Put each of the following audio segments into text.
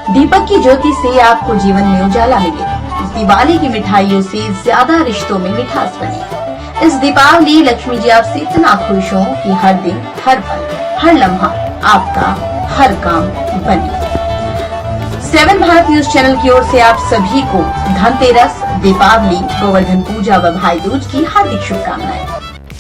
दीपक की ज्योति से आपको जीवन में उजाला मिले। इस दिवाली की मिठाइयों से ज्यादा रिश्तों में मिठास बने। इस दीपावली लक्ष्मी जी आपसे इतना खुश हो कि हर दिन, हर पल, हर लम्हा आपका हर काम बने। 7 भारत न्यूज चैनल की ओर से आप सभी को धनतेरस, दीपावली, गोवर्धन पूजा व भाई दूज की हार्दिक शुभकामनाएं।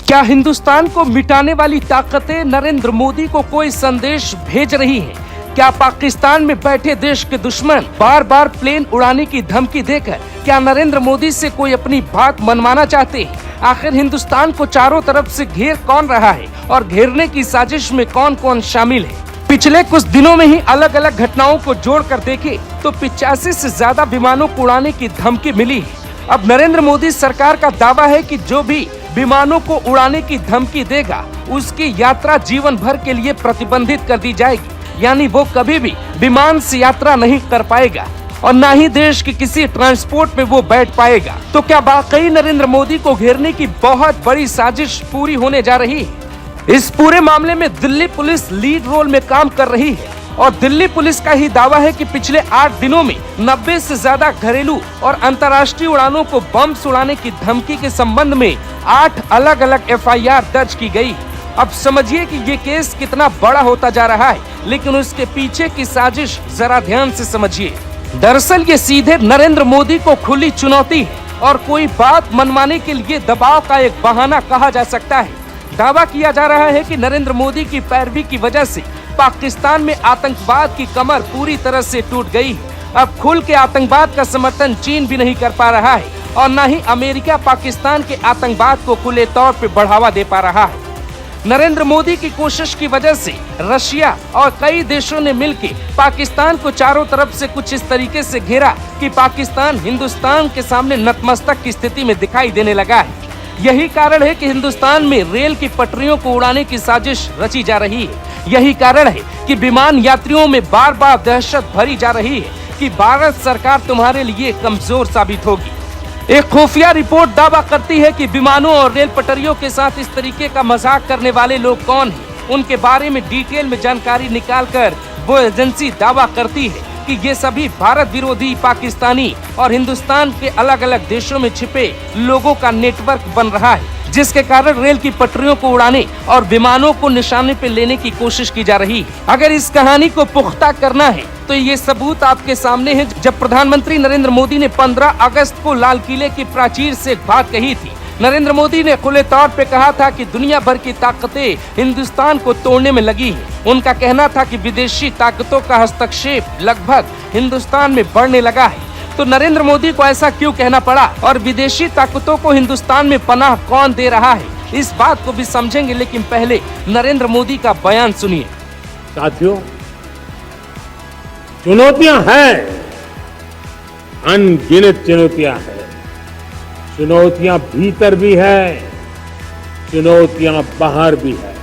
क्या हिंदुस्तान को मिटाने वाली ताकतें नरेंद्र मोदी को कोई संदेश भेज रही हैं? क्या पाकिस्तान में बैठे देश के दुश्मन बार बार प्लेन उड़ाने की धमकी देकर क्या नरेंद्र मोदी से कोई अपनी बात मनवाना चाहते हैं? आखिर हिंदुस्तान को चारों तरफ से घेर कौन रहा है और घेरने की साजिश में कौन कौन शामिल है? पिछले कुछ दिनों में ही अलग अलग घटनाओं को जोड़कर देखें तो 85 से ज्यादा विमानों को उड़ाने की धमकी मिली है। अब नरेंद्र मोदी सरकार का दावा है कि जो भी विमानों को उड़ाने की धमकी देगा उसकी यात्रा जीवन भर के लिए प्रतिबंधित कर दी जाएगी, यानी वो कभी भी विमान से यात्रा नहीं कर पाएगा और न ही देश के किसी ट्रांसपोर्ट में वो बैठ पाएगा। तो क्या वाकई नरेंद्र मोदी को घेरने की बहुत बड़ी साजिश पूरी होने जा रही है? इस पूरे मामले में दिल्ली पुलिस लीड रोल में काम कर रही है और दिल्ली पुलिस का ही दावा है कि पिछले 8 दिनों में 90 से ज्यादा घरेलू और अंतर्राष्ट्रीय उड़ानों को बम उड़ाने की धमकी के संबंध में 8 अलग अलग FIR दर्ज की गई। अब समझिए कि ये केस कितना बड़ा होता जा रहा है, लेकिन उसके पीछे की साजिश जरा ध्यान से समझिए। दरअसल ये सीधे नरेंद्र मोदी को खुली चुनौती है और कोई बात मनवाने के लिए दबाव का एक बहाना कहा जा सकता है। दावा किया जा रहा है कि नरेंद्र मोदी की पैरवी की वजह से पाकिस्तान में आतंकवाद की कमर पूरी तरह से टूट गई है। अब खुल के आतंकवाद का समर्थन चीन भी नहीं कर पा रहा है और न ही अमेरिका पाकिस्तान के आतंकवाद को खुले तौर पे बढ़ावा दे पा रहा है। नरेंद्र मोदी की कोशिश की वजह से रशिया और कई देशों ने मिलकर पाकिस्तान को चारों तरफ से कुछ इस तरीके से घेरा कि पाकिस्तान हिंदुस्तान के सामने नतमस्तक की स्थिति में दिखाई देने लगा है। यही कारण है कि हिंदुस्तान में रेल की पटरियों को उड़ाने की साजिश रची जा रही है। यही कारण है कि विमान यात्रियों में बार बार दहशत भरी जा रही है कि भारत सरकार तुम्हारे लिए कमजोर साबित होगी। एक खुफिया रिपोर्ट दावा करती है कि विमानों और रेल पटरियों के साथ इस तरीके का मजाक करने वाले लोग कौन हैं, उनके बारे में डिटेल में जानकारी निकालकर वो एजेंसी दावा करती है कि ये सभी भारत विरोधी पाकिस्तानी और हिंदुस्तान के अलग अलग देशों में छिपे लोगों का नेटवर्क बन रहा है, जिसके कारण रेल की पटरियों को उड़ाने और विमानों को निशाने पे लेने की कोशिश की जा रही है। अगर इस कहानी को पुख्ता करना है तो ये सबूत आपके सामने है। जब प्रधानमंत्री नरेंद्र मोदी ने 15 अगस्त को लाल किले की प्राचीर से एक बात कही थी, नरेंद्र मोदी ने खुले तौर पे कहा था कि दुनिया भर की ताकतें हिंदुस्तान को तोड़ने में लगी हैं। उनका कहना था कि विदेशी ताकतों का हस्तक्षेप लगभग हिंदुस्तान में बढ़ने लगा है। तो नरेंद्र मोदी को ऐसा क्यों कहना पड़ा और विदेशी ताकतों को हिंदुस्तान में पनाह कौन दे रहा है, इस बात को भी समझेंगे, लेकिन पहले नरेंद्र मोदी का बयान सुनिए। साथियों, चुनौतियां हैं, अनगिनत चुनौतियां हैं। चुनौतियां भीतर भी है, चुनौतियां बाहर भी है।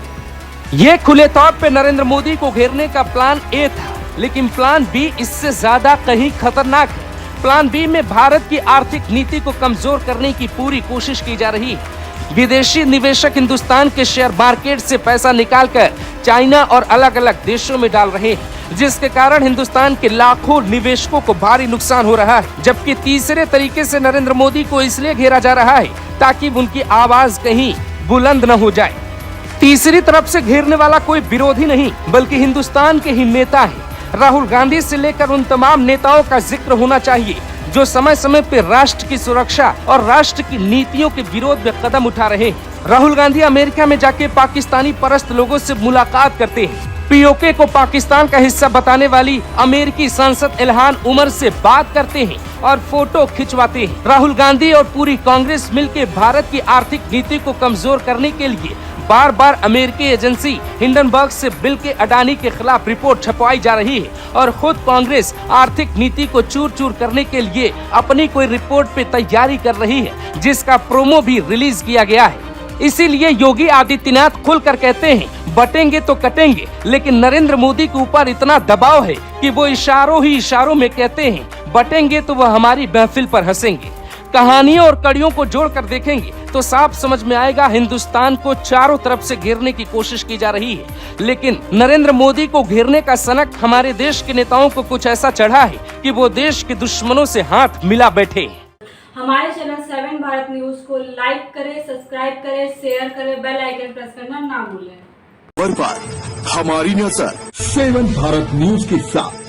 ये खुले तौर पे नरेंद्र मोदी को घेरने का प्लान ए था, लेकिन प्लान बी इससे ज्यादा कहीं खतरनाक है। प्लान बी में भारत की आर्थिक नीति को कमजोर करने की पूरी कोशिश की जा रही है। विदेशी निवेशक हिंदुस्तान के शेयर मार्केट से पैसा निकालकर चाइना और अलग अलग देशों में डाल रहे हैं, जिसके कारण हिंदुस्तान के लाखों निवेशकों को भारी नुकसान हो रहा है। जबकि तीसरे तरीके से नरेंद्र मोदी को इसलिए घेरा जा रहा है ताकि उनकी आवाज कहीं बुलंद न हो जाए। तीसरी तरफ से घेरने वाला कोई विरोधी नहीं बल्कि हिंदुस्तान के ही नेता है। राहुल गांधी से लेकर उन तमाम नेताओं का जिक्र होना चाहिए जो समय समय पर राष्ट्र की सुरक्षा और राष्ट्र की नीतियों के विरोध में कदम उठा रहे हैं। राहुल गांधी अमेरिका में जाके पाकिस्तानी परस्त लोगों से मुलाकात करते हैं। POK को पाकिस्तान का हिस्सा बताने वाली अमेरिकी सांसद इल्हान उमर से बात करते हैं और फोटो खिंचवाते हैं। राहुल गांधी और पूरी कांग्रेस मिलकर भारत की आर्थिक नीति को कमजोर करने के लिए बार बार अमेरिकी एजेंसी हिंडनबर्ग से बिल के अडानी के खिलाफ रिपोर्ट छपवाई जा रही है और खुद कांग्रेस आर्थिक नीति को चूर चूर करने के लिए अपनी कोई रिपोर्ट पे तैयारी कर रही है, जिसका प्रोमो भी रिलीज किया गया है। इसीलिए योगी आदित्यनाथ खुलकर कहते हैं बटेंगे तो कटेंगे, लेकिन नरेंद्र मोदी के ऊपर इतना दबाव है कि वो इशारों ही इशारों में कहते हैं बटेंगे तो वह हमारी महफिल पर हंसेंगे। कहानियों और कड़ियों को जोड़कर देखेंगे तो साफ समझ में आएगा हिंदुस्तान को चारों तरफ से घेरने की कोशिश की जा रही है, लेकिन नरेंद्र मोदी को घेरने का सनक हमारे देश के नेताओं को कुछ ऐसा चढ़ा है कि वो देश के दुश्मनों से हाथ मिला बैठे। हमारे चैनल 7 भारत न्यूज को लाइक करें, सब्सक्राइब करें, शेयर करें, बेल आइकन प्रेस करना ना भूलें। पर हमारी नजर 7 भारत न्यूज के साथ